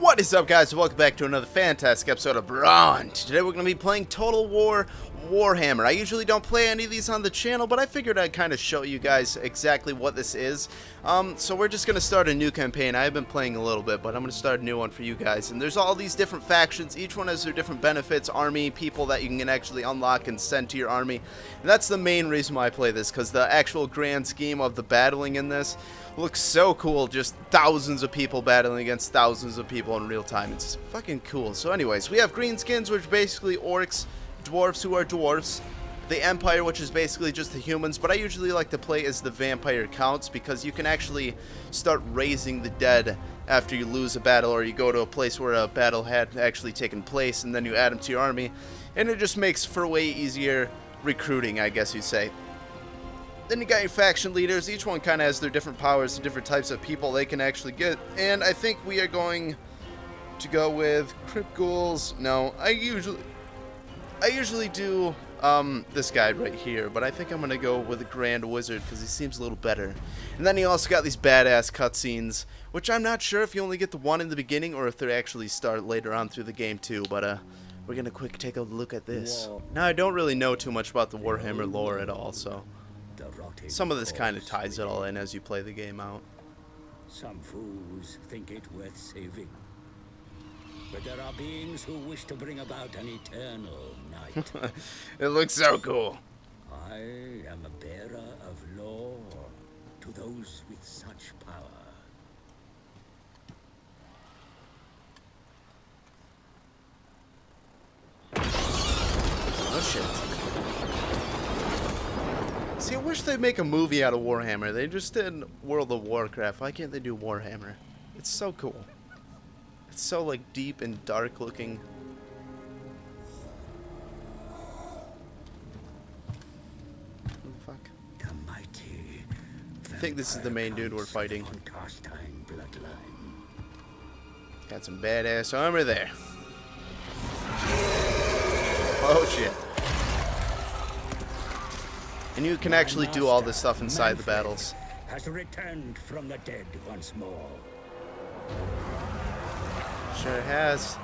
What is up, guys? Welcome back to another fantastic episode of Bront. Today we're going to be playing Total War WarHammer. I usually don't play any of these on the channel, but I figured I'd kind of show you guys exactly what this is. So we're just going to start a new campaign. I've been playing a little bit, but I'm going to start a new one for you guys. And there's all these different factions. Each one has their different benefits, army, people that you can actually unlock and send to your army. And that's the main reason why I play this, because the actual grand scheme of the battling in this looks so cool. Just thousands of people battling against thousands of people in real time. It's fucking cool. So anyways, we have greenskins, which are basically orcs, dwarves who are dwarves, the Empire, which is basically just the humans, but I usually like to play as the vampire counts because you can actually start raising the dead after you lose a battle, or you go to a place where a battle had actually taken place and then you add them to your army, and it just makes for way easier recruiting, I guess you'd say. Then you got your faction leaders. Each one kind of has their different powers and different types of people they can actually get. And I think we are going to go with Crypt Ghouls. No, I usually do this guy right here, but I think I'm going to go with a Grand Wizard because he seems a little better. And then you also got these badass cutscenes, which I'm not sure if you only get the one in the beginning or if they actually start later on through the game too, but we're going to quick take a look at this. Now, I don't really know too much about the WarHammer lore at all, so some of this kind of ties it all in as you play the game out. Some fools think it worth saving, but there are beings who wish to bring about an eternal night. It looks so cool. I am a bearer of law to those with such power. Oh shit. See, I wish they'd make a movie out of WarHammer. They just did World of Warcraft. Why can't they do WarHammer? It's so cool. It's so, like, deep and dark looking. Oh, fuck. The mighty I think this is the main dude we're fighting. Bloodline. Got some badass armor there. Oh, shit. And you can actually do all this stuff inside the battles. Has returned from the dead once more. Sure has.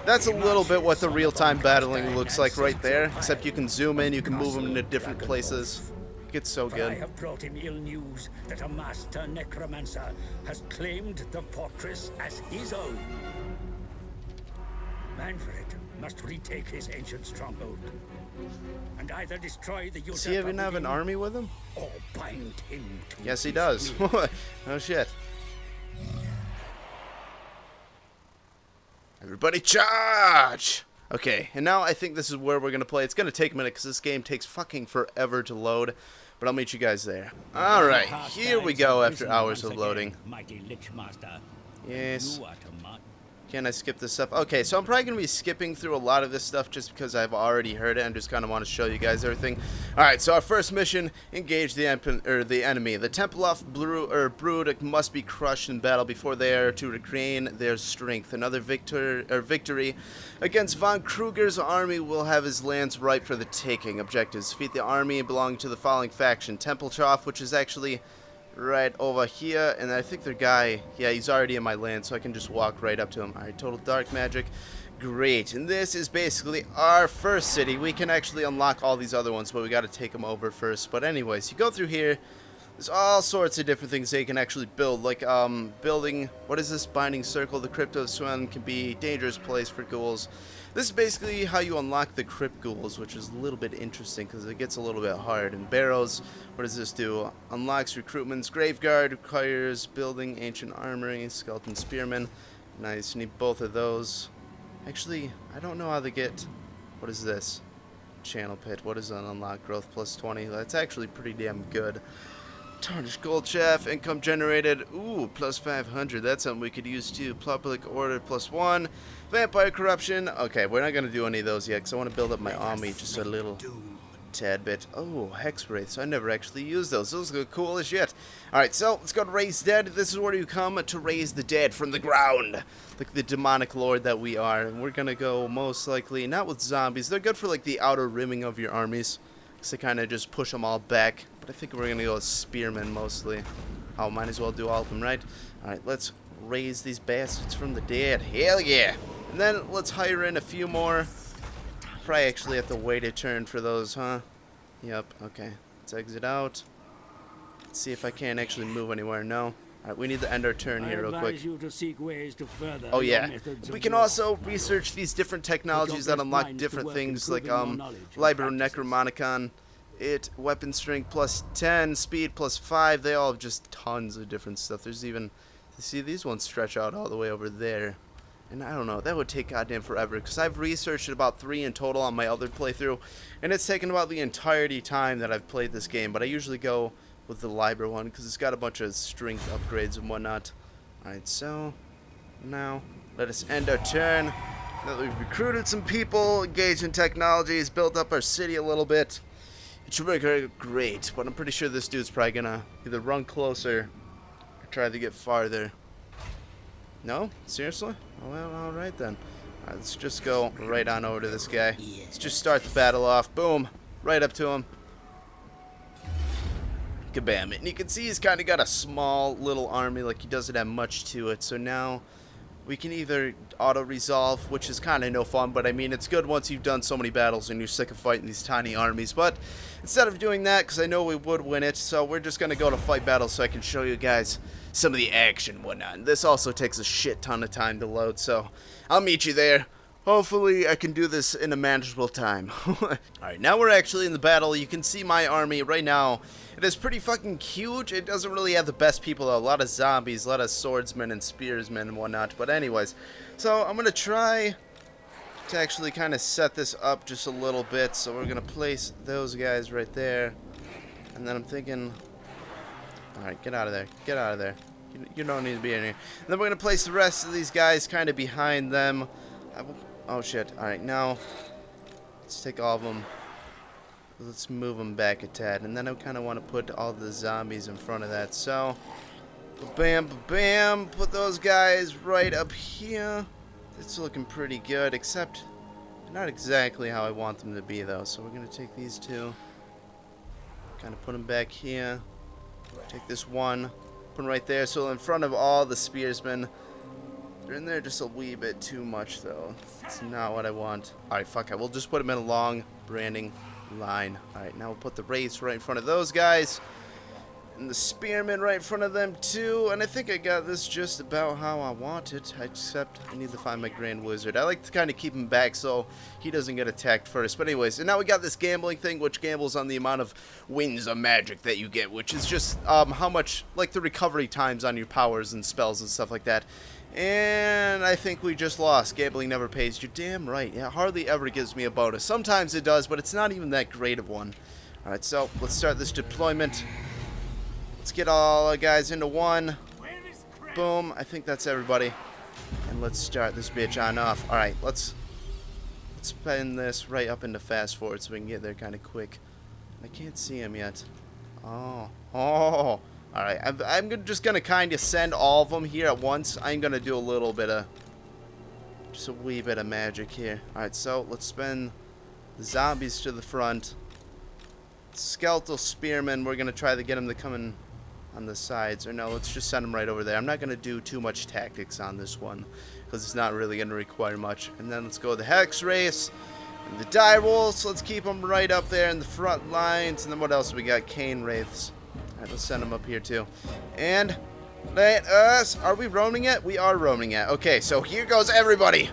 That's a little bit what the real-time battling looks like right there, except you can zoom in, you can move them into different places. It gets so good. I have brought him ill news that a master necromancer has claimed the fortress as his own. Manfred must retake his ancient stronghold and either destroy the Does he even have an army with him? Or bind him to Yes, he does. Oh shit. Everybody charge! Okay, and now I think this is where we're going to play. It's going to take a minute because this game takes fucking forever to load, but I'll meet you guys there. Alright, here we go after hours of loading. Yes. Can I skip this stuff? Okay, so I'm probably going to be skipping through a lot of this stuff just because I've already heard it and just kind of want to show you guys everything. Alright, so our first mission, engage the enemy. The Temploff brood must be crushed in battle before they are to regain their strength. Another victory against von Kruger's army will have his lands ripe for the taking. Objectives: defeat the army belonging to the following faction. Templechoff, which is actually right over here, and I think their guy, yeah, he's already in my land, so I can just walk right up to him. Alright, total dark magic. Great. And this is basically our first city. We can actually unlock all these other ones, but we got to take them over first. But anyways, you go through here. There's all sorts of different things that you can actually build, like building, what is this, binding circle. The crypto swim can be a dangerous place for ghouls. This is basically how you unlock the crypt ghouls, which is a little bit interesting because it gets a little bit hard. And barrows, what does this do? Unlocks recruitments. Graveguard requires building ancient armory. Skeleton spearman, nice. You need both of those. Actually, I don't know how to get, what is this? Channel pit. What is an unlock? Growth plus 20. That's actually pretty damn good. Tarnished gold shaft, income generated, ooh, plus 500, that's something we could use too. Public order plus 1, vampire corruption, okay, we're not going to do any of those yet, because I want to build up my army just a little tad bit. Oh, hex wraiths, I never actually used those look cool as shit. Alright, so let's go to raise dead. This is where you come to raise the dead from the ground, like the demonic lord that we are. And we're going to go most likely, not with zombies, they're good for like the outer rimming of your armies, because they kind of just push them all back. But I think we're going to go with spearmen mostly. Oh, might as well do all of them, right? Alright, let's raise these bastards from the dead. Hell yeah. And then let's hire in a few more. Probably actually have to wait a turn for those, huh? Yep, okay. Let's exit out. Let's see if I can't actually move anywhere. No. Alright, we need to end our turn here real quick. You to seek ways to further oh yeah. We can war. also research these different technologies that unlock different things like Liber Necromonicon. Weapon strength plus 10, speed plus 5. They all have just tons of different stuff. There's even, see, these ones stretch out all the way over there. And I don't know, that would take goddamn forever, because I've researched about 3 in total on my other playthrough, and it's taken about the entirety time that I've played this game, but I usually go with the Liber one, because it's got a bunch of strength upgrades and whatnot. Alright, so, now, let us end our turn. Now that we've recruited some people, engaged in technologies, built up our city a little bit. It should work great, but I'm pretty sure this dude's probably gonna either run closer or try to get farther. No? Seriously? Well, alright then. Alright, let's just go right on over to this guy. Let's just start the battle off. Boom. Right up to him. Kabam. And you can see he's kind of got a small little army, like he doesn't have much to it. So now we can either auto-resolve, which is kind of no fun, but I mean, it's good once you've done so many battles and you're sick of fighting these tiny armies. But instead of doing that, because I know we would win it, so we're just going to go to fight battles so I can show you guys some of the action and whatnot. And this also takes a shit ton of time to load, so I'll meet you there. Hopefully I can do this in a manageable time. Alright, now we're actually in the battle. You can see my army right now. It is pretty fucking huge. It doesn't really have the best people though. A lot of zombies, a lot of swordsmen and spearsmen and whatnot. But anyways, so I'm going to try to actually kind of set this up just a little bit. So we're going to place those guys right there. And then I'm thinking, alright, get out of there. Get out of there. You don't need to be in here. And then we're going to place the rest of these guys kind of behind them. Oh shit. Alright, now let's take all of them. Let's move them back a tad. And then I kind of want to put all the zombies in front of that. So, bam, bam. Put those guys right up here. It's looking pretty good, except not exactly how I want them to be, though. So we're going to take these two. Kind of put them back here. Take this one. Put them right there. So in front of all the spearsmen. They're in there just a wee bit too much, though. It's not what I want. Alright, fuck it. We'll just put them in a long branding line. Alright, now we'll put the wraiths right in front of those guys. And the spearmen right in front of them, too. And I think I got this just about how I want it. Except I need to find my Grand Wizard. I like to kind of keep him back so he doesn't get attacked first. But anyways, and now we got this gambling thing, which gambles on the amount of wings of magic that you get. Which is just how much, like the recovery times on your powers and spells and stuff like that. And I think we just lost. Gambling never pays. You're damn right. Yeah, hardly ever gives me a bonus. Sometimes it does, but it's not even that great of one. Alright, so let's start this deployment. Let's get all our guys into one. Boom. I think that's everybody. And let's start this bitch on off. Alright, let's spin this right up into fast forward so we can get there kind of quick. I can't see him yet. Oh. Oh. Alright, I'm just going to kind of send all of them here at once. I'm going to do a little bit of, just a wee bit of magic here. Alright, so let's spin the zombies to the front. Skeletal spearmen, we're going to try to get them to come in on the sides. Or no, let's just send them right over there. I'm not going to do too much tactics on this one, because it's not really going to require much. And then let's go with the Hex Race. And the Direwolves, let's keep them right up there in the front lines. And then what else we got? Cane Wraiths. Alright, let's send them up here too. And let us... Are we roaming yet? We are roaming yet. Okay, so here goes everybody.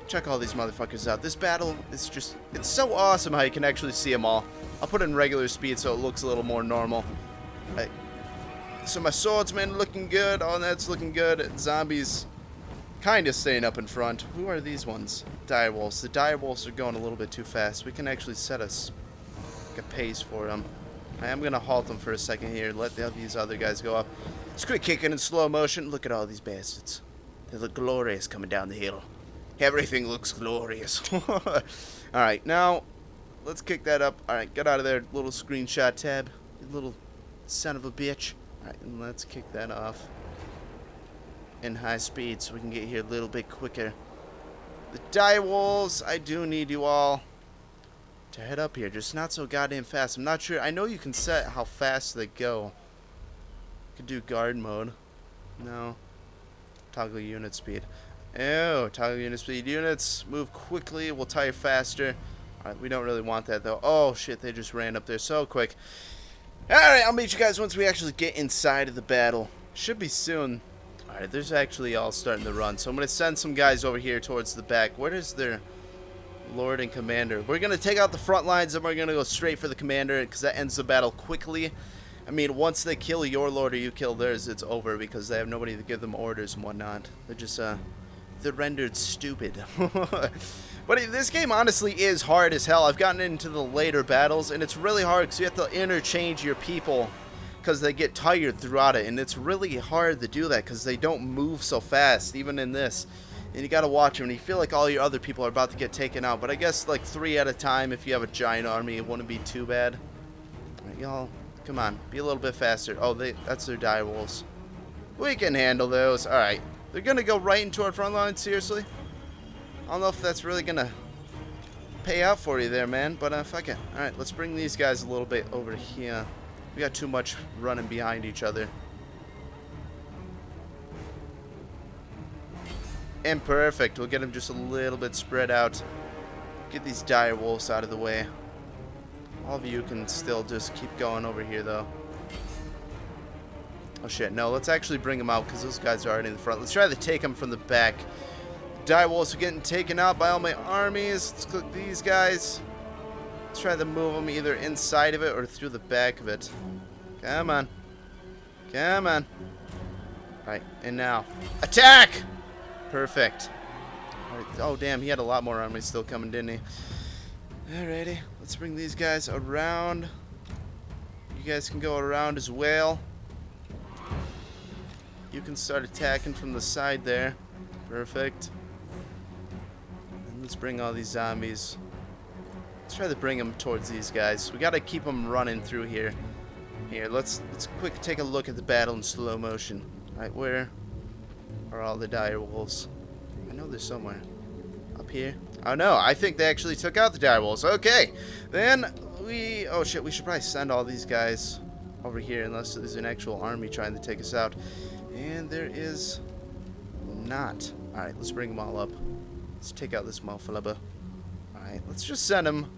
Check all these motherfuckers out. This battle is just... It's so awesome how you can actually see them all. I'll put it in regular speed so it looks a little more normal. Alright. So my swordsman looking good. Oh, that's looking good. Zombies kind of staying up in front. Who are these ones? Direwolves. The direwolves are going a little bit too fast. We can actually set a pace for them. I am going to halt them for a second here. Let these other guys go up. Let's quit kicking in slow motion. Look at all these bastards. They look glorious coming down the hill. Everything looks glorious. Alright, now let's kick that up. Alright, get out of there. Little screenshot tab. You little son of a bitch. Alright, and let's kick that off in high speed so we can get here a little bit quicker. The direwolves, I do need you all to head up here, just not so goddamn fast. I'm not sure. I know you can set how fast they go. Could do guard mode. No. Toggle unit speed. Oh, toggle unit speed. Units move quickly, will tire faster. Alright, we don't really want that though. Oh shit, they just ran up there so quick. Alright, I'll meet you guys once we actually get inside of the battle. Should be soon. Alright, there's actually all starting to run. So I'm going to send some guys over here towards the back. Where is their Lord and Commander? We're going to take out the front lines and we're going to go straight for the Commander because that ends the battle quickly. I mean, once they kill your Lord or you kill theirs, it's over because they have nobody to give them orders and whatnot. They're just, they're rendered stupid. But this game honestly is hard as hell. I've gotten into the later battles and it's really hard because you have to interchange your people because they get tired throughout it, and it's really hard to do that because they don't move so fast, even in this. And you gotta watch them, and you feel like all your other people are about to get taken out. But I guess like 3 at a time, if you have a giant army, it wouldn't be too bad. Alright, y'all, come on, be a little bit faster. Oh, that's their dire wolves. We can handle those. Alright, they're gonna go right into our front line, seriously? I don't know if that's really gonna pay out for you there, man, but fuck it. Alright, let's bring these guys a little bit over here. We got too much running behind each other. And perfect. We'll get them just a little bit spread out. Get these dire wolves out of the way. All of you can still just keep going over here, though. Oh, shit. No, let's actually bring them out because those guys are already in the front. Let's try to take them from the back. Dire wolves are getting taken out by all my armies. Let's click these guys. Let's try to move them either inside of it or through the back of it. Come on. Come on. Alright, and now. Attack! Perfect. Right. Oh, damn, he had a lot more armies still coming, didn't he? Alrighty, let's bring these guys around. You guys can go around as well. You can start attacking from the side there. Perfect. And let's bring all these zombies. Let's try to bring them towards these guys. We gotta keep them running through here. Here, let's quick take a look at the battle in slow motion. Right, where are all the dire wolves? I know they're somewhere. Up here? Oh no, I think they actually took out the dire wolves. Okay, then oh shit, we should probably send all these guys over here unless there's an actual army trying to take us out. And there is not. Alright, let's bring them all up. Let's take out this motherfucker. Alright, let's just send them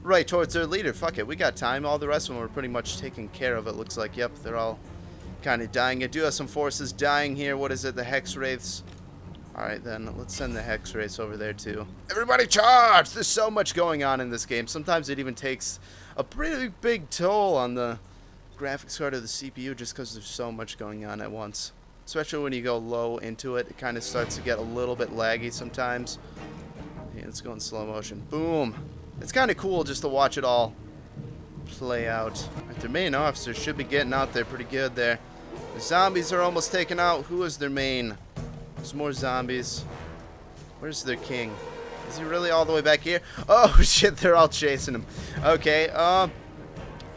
right towards their leader. Fuck it, we got time. All the rest of them are pretty much taken care of, it looks like. Yep, they're all kind of dying. I do have some forces dying here. What is it? The Hex Wraiths. Alright then, let's send the Hex Wraiths over there too. Everybody charge! There's so much going on in this game. Sometimes it even takes a pretty big toll on the graphics card of the CPU just because there's so much going on at once. Especially when you go low into it, it kind of starts to get a little bit laggy sometimes. Yeah, let's go in slow motion. Boom! It's kind of cool just to watch it all play out. Right, their main officer should be getting out there pretty good there. The zombies are almost taken out. Who is their main? There's more zombies. Where's their king? Is he really all the way back here? Oh shit, they're all chasing him. Okay,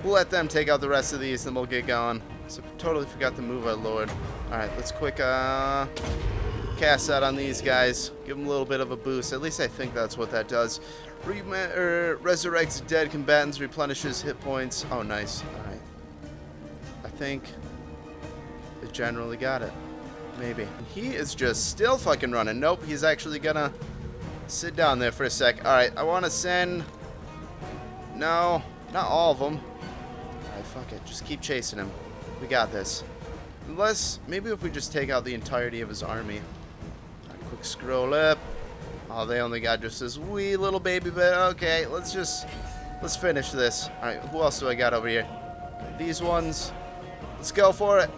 we'll let them take out the rest of these and we'll get going. So totally forgot to move our lord. Alright, let's quick cast that on these guys. Give them a little bit of a boost. At least I think that's what that does. Resurrects dead combatants, replenishes hit points. Oh, nice. Alright. I think they generally got it. Maybe. He is just still fucking running. Nope, he's actually gonna sit down there for a sec. Alright, I want to send... No, not all of them. Alright, fuck it. Just keep chasing him. We got this. Unless, maybe if we just take out the entirety of his army. Alright, quick scroll up. Oh, they only got just this wee little baby bit. Okay, let's finish this. Alright, who else do I got over here? These ones. Let's go for it.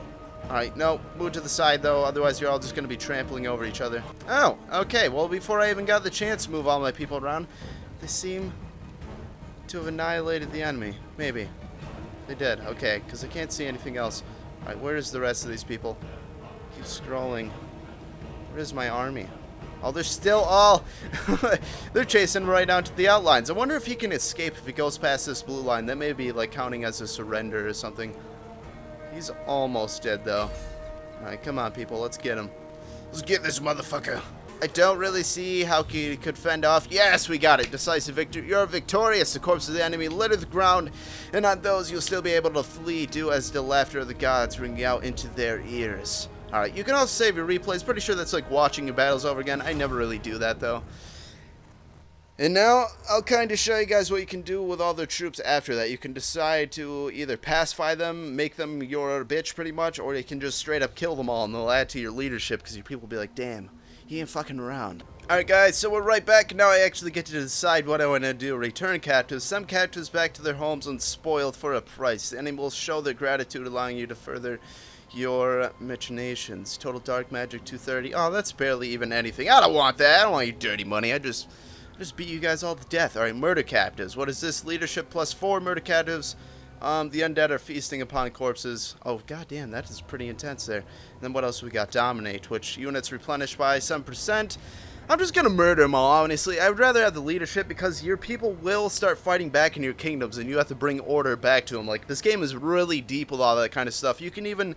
Alright, no, move to the side though, otherwise you're all just going to be trampling over each other. Oh, okay, well before I even got the chance to move all my people around, they seem to have annihilated the enemy. Maybe. They did, okay, because I can't see anything else. Alright, where is the rest of these people? Keep scrolling. Where is my army? Oh, they're still all... they're chasing right down to the outlines. I wonder if he can escape if he goes past this blue line. That may be like counting as a surrender or something. He's almost dead, though. Alright, come on, people. Let's get him. Let's get this motherfucker. I don't really see how he could fend off. Yes, we got it. Decisive victory. You're victorious. The corpse of the enemy litter the ground, and on those you'll still be able to flee. Do as the laughter of the gods ring out into their ears. Alright, you can also save your replays. Pretty sure that's like watching your battles over again. I never really do that, though. And now, I'll kind of show you guys what you can do with all the troops after that. You can decide to either pacify them, make them your bitch pretty much, or you can just straight up kill them all and they'll add to your leadership because your people will be like, damn, he ain't fucking around. Alright guys, so we're right back. Now I actually get to decide what I want to do. Return captives. Send captives back to their homes unspoiled for a price. The enemy will show their gratitude, allowing you to further your machinations. Total dark magic 230. Oh, that's barely even anything. I don't want that. I don't want your dirty money. I just beat you guys all to death. Alright, murder captives. What is this? Leadership +4 murder captives. The undead are feasting upon corpses. Oh, goddamn, that is pretty intense there. And then what else we got? Dominate, which units replenished by 7%. I'm just gonna murder them all, honestly. I would rather have the leadership because your people will start fighting back in your kingdoms and you have to bring order back to them. Like, this game is really deep with all that kind of stuff. You can even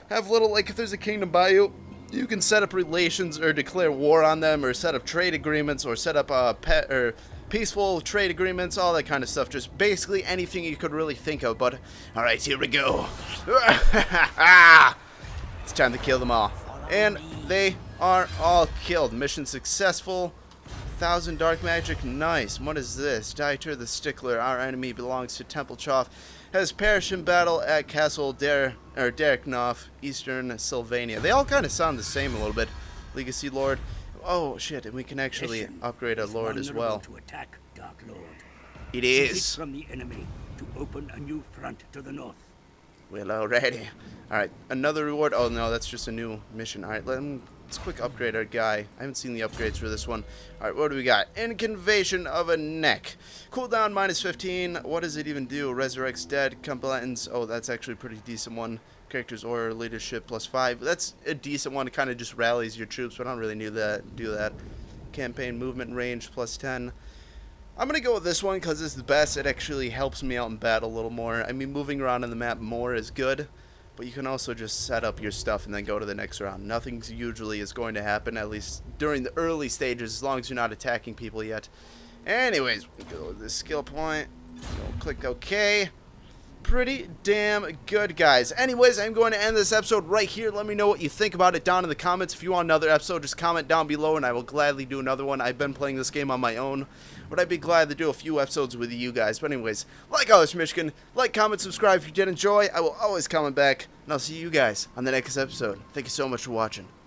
have little, like, if there's a kingdom by you, you can set up relations or declare war on them or set up trade agreements or set up peaceful trade agreements, all that kind of stuff. Just basically anything you could really think of. But, alright, here we go. It's time to kill them all. And they are all killed. Mission successful. 1,000 dark magic. Nice. What is this? Dieter the Stickler. Our enemy belongs to Temple Choff. Has perished in battle at Castle Dereknoff, Eastern Sylvania. They all kind of sound the same a little bit. Legacy Lord. Oh shit, and we can actually upgrade our Lord as well. To attack, Dark Lord. It is. From the enemy to open a new front to the north. Well, already. Alright, another reward. Oh no, that's just a new mission. Alright, let's quick upgrade our guy. I haven't seen the upgrades for this one. Alright, what do we got? Inconvasion of a neck. Cooldown -15. What does it even do? Resurrects dead combatants. Oh, that's actually a pretty decent one. Character's aura leadership +5. That's a decent one. It kind of just rallies your troops, but I don't really do that. Campaign movement range +10. I'm going to go with this one because it's the best. It actually helps me out in battle a little more. I mean, moving around on the map more is good, but you can also just set up your stuff and then go to the next round. Nothing usually is going to happen, at least during the early stages, as long as you're not attacking people yet. Anyways, we go to the skill point. Click OK. Pretty damn good, guys. Anyways, I'm going to end this episode right here. Let me know what you think about it down in the comments. If you want another episode, just comment down below and I will gladly do another one. I've been playing this game on my own, but I'd be glad to do a few episodes with you guys. But anyways, like always, Michigan, like, comment, subscribe if you did enjoy. I will always comment back, and I'll see you guys on the next episode. Thank you so much for watching.